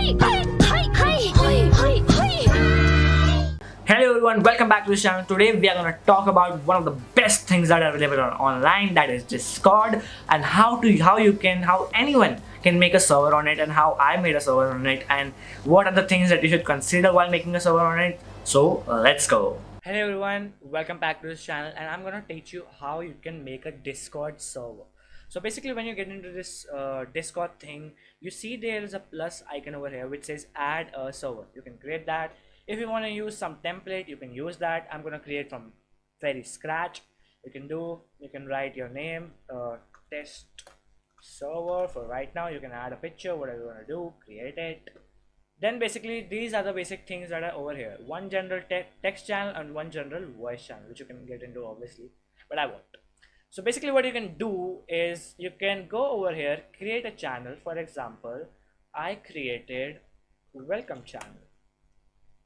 Hello everyone, welcome back to the channel. Today we are going to talk about one of the best things that are available online, that is Discord, and how anyone can make a server on it, and how I made a server on it, and what are the things that you should consider while making a server on it. So let's go. Hello everyone, welcome back to this channel, and I'm going to teach you how you can make a Discord server. So basically, when you get into this Discord thing, you see there is a plus icon over here which says add a server. You can create that. If you want to use some template, you can use that. I'm going to create from very scratch. You can write your name, test server for right now. You can add a picture, whatever you want to do, create it. Then basically these are the basic things that are over here. One general text channel and one general voice channel, which you can get into obviously, but I won't. So basically what you can do is you can go over here, create a channel. For example, I created welcome channel.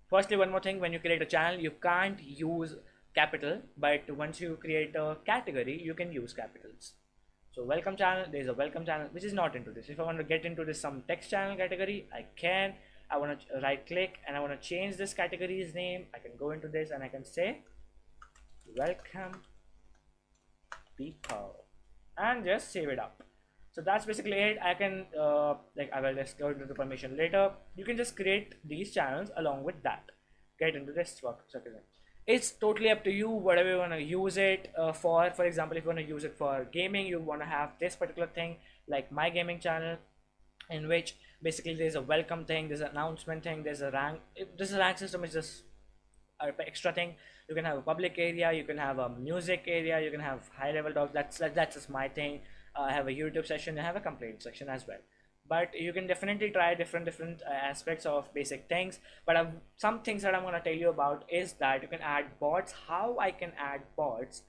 Firstly, one more thing, when you create a channel, you can't use capital, but once you create a category, you can use capitals. So welcome channel, there is a welcome channel which is not into this. If I want to get into this some text channel category, I can. I want to right click and I want to change this category's name. I can go into this and I can say welcome people and just save it up. So that's basically it. I can I will just go into the permission later. You can just create these channels along with that, get into this work. It's totally up to you, whatever you want to use it for. For example, if you want to use it for gaming, you want to have this particular thing like my gaming channel, in which basically there's a welcome thing, there's an announcement thing, there's a rank. This is a rank system, is just an extra thing. You can have a public area, you can have a music area, you can have high level talk. That's just my thing. I have a YouTube session, I have a complaint section as well. But you can definitely try different aspects of basic things. But some things that I'm going to tell you about is that you can add bots. How I can add bots,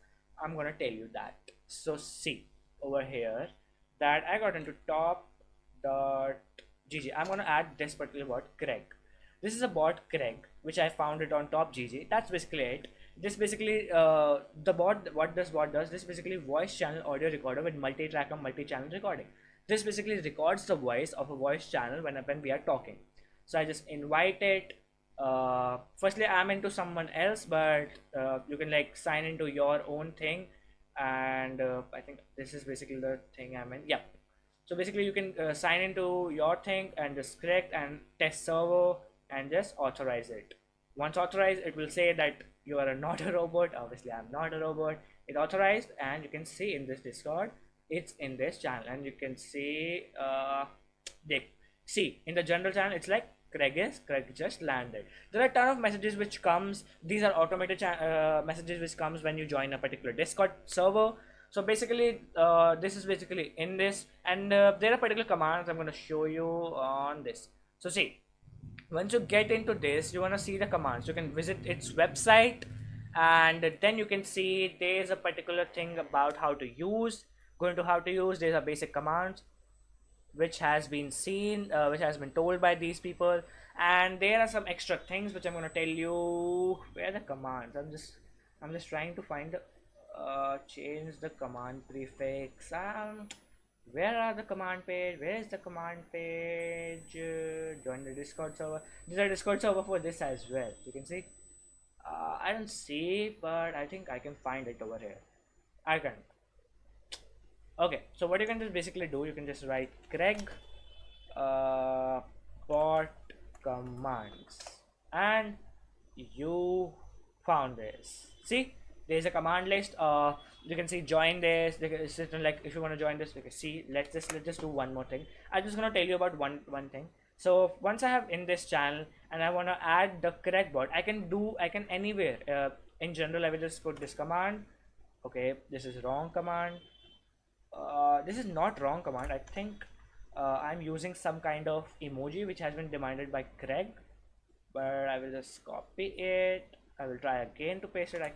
I'm going to tell you that. So see over here that I got into top.gg. I'm going to add this particular bot, Craig. This is a bot, Craig, which I found it on top.gg. That's basically it. This basically the bot, what this bot does, this basically voice channel audio recorder with multi-track and multi-channel recording. This basically records the voice of a voice channel when we are talking. So I just invite it. Firstly, I'm into someone else, but you can like sign into your own thing, and I think this is basically the thing I'm in. Yeah. So basically you can sign into your thing and just click and test server and just authorize it. Once authorized, it will say that you are not a robot. Obviously I'm not a robot. It authorized, and you can see in this Discord it's in this channel, and you can see in the general channel it's like Craig just landed. There are a ton of messages which comes. These are automated messages which comes when you join a particular Discord server. So basically this is basically in this, and there are particular commands I'm going to show you on this. So see, once you get into this, you want to see the commands. You can visit its website, and then you can see there's a particular thing about how to use. Go into how to use. There's a basic commands which has been seen, which has been told by these people, and there are some extra things which I'm going to tell you. Where are the commands? I'm just trying to find the change the command prefix. Where are the command page? Where is the command page? Join the Discord server. There's a Discord server for this as well. You can see. I don't see, but I think I can find it over here. I can. Okay, so what you can just basically do, you can just write Craig bot commands, and you found this. See, there's a command list. You can see join this. Like if you want to join this, you can see. Let's just do one more thing. I'm just gonna tell you about one thing. So once I have in this channel and I want to add the Craig bot, I can anywhere. In general, I will just put this command. Okay, this is wrong command. This is not wrong command. I think I'm using some kind of emoji which has been demanded by Craig, but I will just copy it. I will try again to paste it. I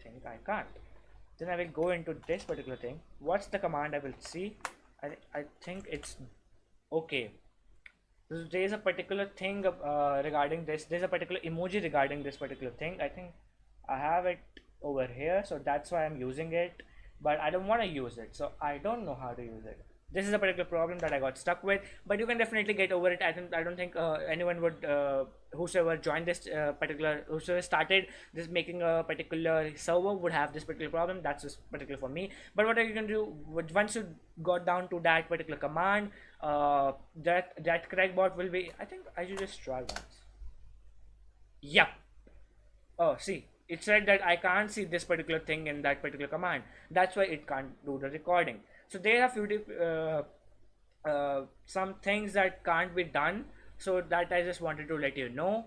think I can't. Then I will go into this particular thing. What's the command? I will see. I think it's okay. There is a particular thing regarding this. There's a particular emoji regarding this particular thing. I think I have it over here, so that's why I'm using it. But I don't want to use it, so I don't know how to use it. This is a particular problem that I got stuck with, but you can definitely get over it. I don't think anyone would, whosoever joined this whosoever started this making a particular server would have this particular problem. That's just particular for me. But what you can do, once you got down to that particular command, that correct bot will be, I think I should just try once. Yep. Oh, see, it said that I can't see this particular thing in that particular command. That's why it can't do the recording. So there are few some things that can't be done. So that I just wanted to let you know.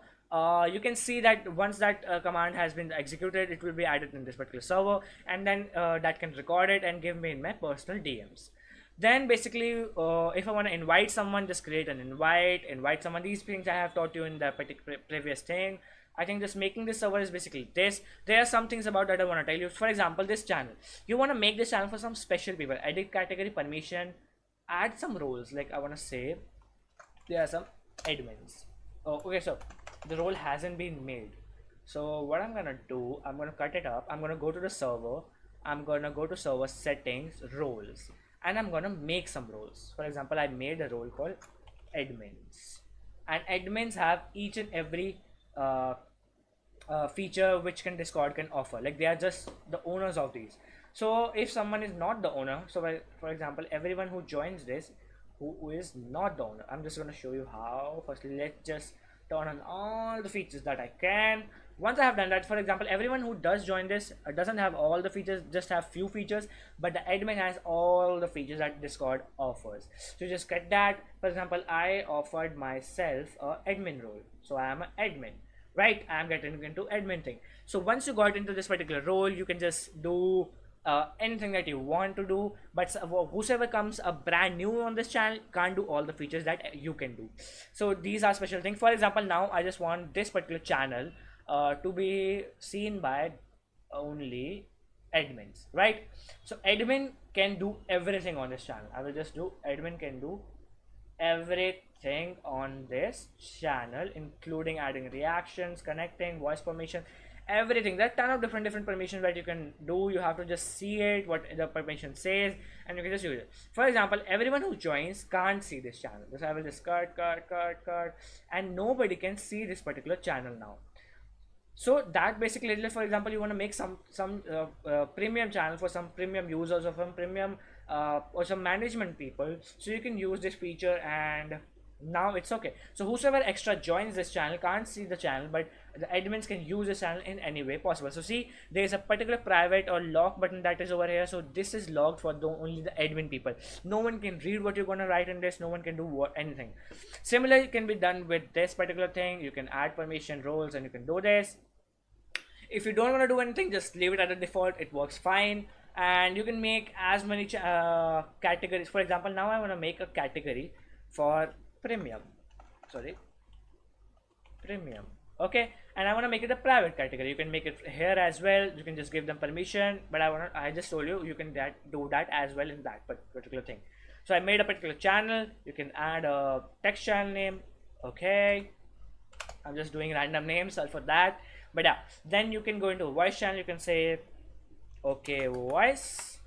You can see that once that command has been executed, it will be added in this particular server, and then that can record it and give me in my personal DMs. Then basically, if I want to invite someone, just create an invite someone. These things I have taught you in the particular previous thing. I think just making this server is basically this. There are some things about that I want to tell you. For example, this channel. You want to make this channel for some special people. Edit category, permission, add some roles. Like I want to say there are some admins. Oh, okay, so the role hasn't been made. So what I'm going to do, I'm going to cut it up. I'm going to go to the server. I'm going to go to server settings, roles. And I'm going to make some roles. For example, I made a role called admins. And admins have each and every feature which Discord can offer. Like they are just the owners of these. So if someone is not the owner, so for example, everyone who joins this who is not the owner, I'm just going to show you how. Firstly, let's just turn on all the features that I can. Once I have done that, for example, everyone who does join this doesn't have all the features, just have few features, but the admin has all the features that Discord offers. So just get that. For example, I offered myself a admin role, so I am an admin, right? I'm getting into admin thing. So once you got into this particular role, you can just do anything that you want to do, but whosoever comes a brand new on this channel can't do all the features that you can do. So these are special things. For example, now I just want this particular channel to be seen by only admins, right? So admin can do everything on this channel. I will just do admin can do everything on this channel, including adding reactions, connecting, voice permission, everything. There are a ton of different permissions that you can do. You have to just see it, what the permission says, and you can just use it. For example, everyone who joins can't see this channel. So I will just cut, and nobody can see this particular channel now. So that basically, for example, you want to make some premium channel for some premium users or some premium or some management people, so you can use this feature, and now it's okay. So whosoever extra joins this channel can't see the channel, but the admins can use this channel in any way possible. So see, there is a particular private or lock button that is over here. So this is locked for only the admin people. No one can read what you're going to write in this. No one can do anything. Similarly, can be done with this particular thing. You can add permission roles and you can do this. If you don't want to do anything, just leave it at the default. It works fine. And you can make as many categories. For example, now I want to make a category for premium. Okay, and I want to make it a private category. You can make it here as well. You can just give them permission, but I just told you you can do that as well in that particular thing. So I made a particular channel. You can add a text channel name. Okay, I'm just doing random names for that. But yeah, then you can go into a voice channel. You can say okay voice,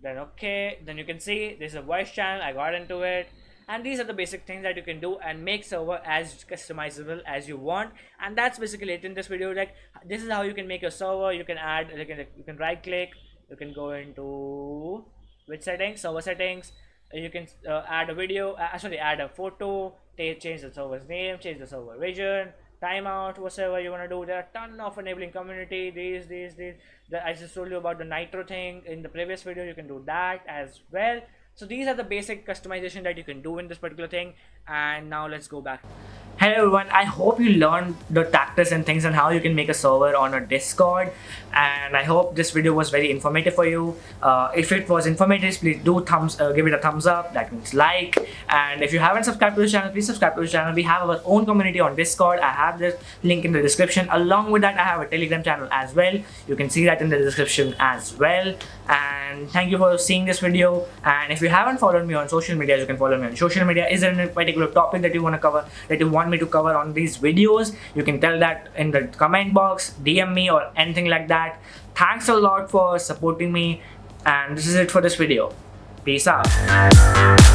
then okay, then you can see this is a voice channel. I got into it. And these are the basic things that you can do and make server as customizable as you want. And that's basically it in this video. Like this is how you can make your server. You can add, you can right click, you can go into which settings, server settings. You can add a video, add a photo, change the server's name, change the server vision, timeout, whatever you want to do. There are a ton of enabling community. These I just told you about the Nitro thing in the previous video. You can do that as well. So these are the basic customization that you can do in this particular thing. And now let's go back. Hello everyone, I hope you learned the tactics and things and how you can make a server on a Discord, and I hope this video was very informative for you. If it was informative, please do give it a thumbs up, that means like, and if you haven't subscribed to the channel, please subscribe to the channel. We have our own community on Discord. I have this link in the description. Along with that, I have a Telegram channel as well. You can see that in the description as well. And thank you for seeing this video. And if you haven't followed me on social media, you can follow me on social media. Is there any particular topic that you want to cover, that you want me to cover on these videos? You can tell that in the comment box, DM me or anything like that. Thanks a lot for supporting me, and this is it for this video. Peace out.